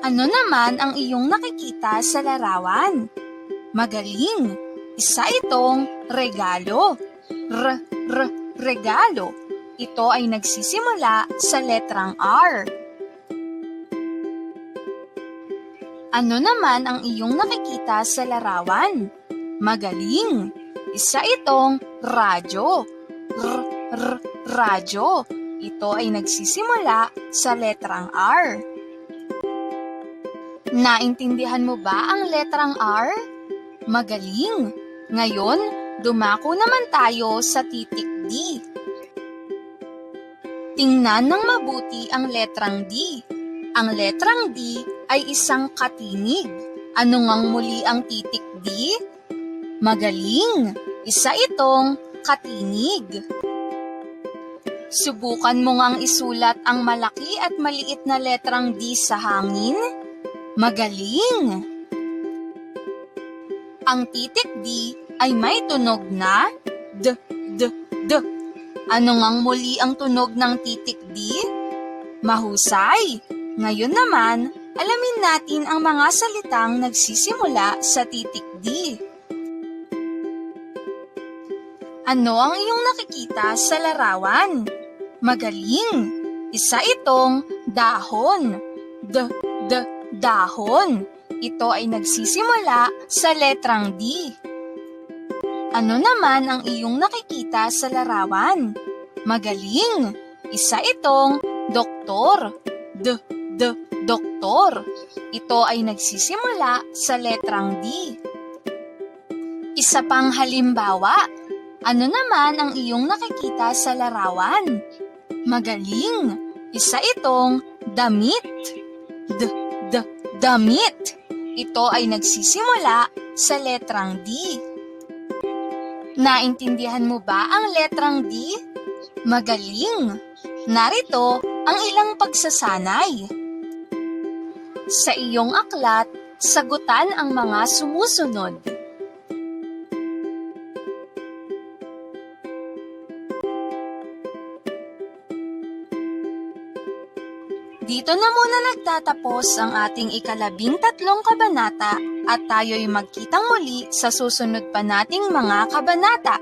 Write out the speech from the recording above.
Ano naman ang iyong nakikita sa larawan? Magaling! Isa itong regalo. Regalo. Ito ay nagsisimula sa letrang R. Ano naman ang iyong nakikita sa larawan? Magaling! Isa itong radyo. Radyo. Ito ay nagsisimula sa letrang R. Naintindihan mo ba ang letrang R? Magaling! Ngayon, dumako naman tayo sa titik D. Tingnan ng mabuti ang letrang D. Ang letrang D ay isang katinig. Ano ngang muli ang titik D? Magaling! Isa itong katinig. Subukan mo ngang isulat ang malaki at maliit na letrang D sa hangin. Magaling! Ang titik D ay may tunog na D. Ano ngang muli ang tunog ng titik D? Mahusay! Ngayon naman, alamin natin ang mga salitang nagsisimula sa titik D. Ano ang iyong nakikita sa larawan? Magaling! Isa itong dahon. Dahon. Ito ay nagsisimula sa letrang D. Ano naman ang iyong nakikita sa larawan? Magaling! Isa itong doktor. Doktor. Ito ay nagsisimula sa letrang D. Isa pang halimbawa. Ano naman ang iyong nakikita sa larawan? Magaling! Isa itong damit. Damit. Ito ay nagsisimula sa letrang D. Naintindihan mo ba ang letrang D? Magaling! Narito ang ilang pagsasanay. Sa iyong aklat, sagutan ang mga sumusunod. Dito na muna nagtatapos ang ating 13 kabanata at tayo'y magkitang muli sa susunod pa nating mga kabanata.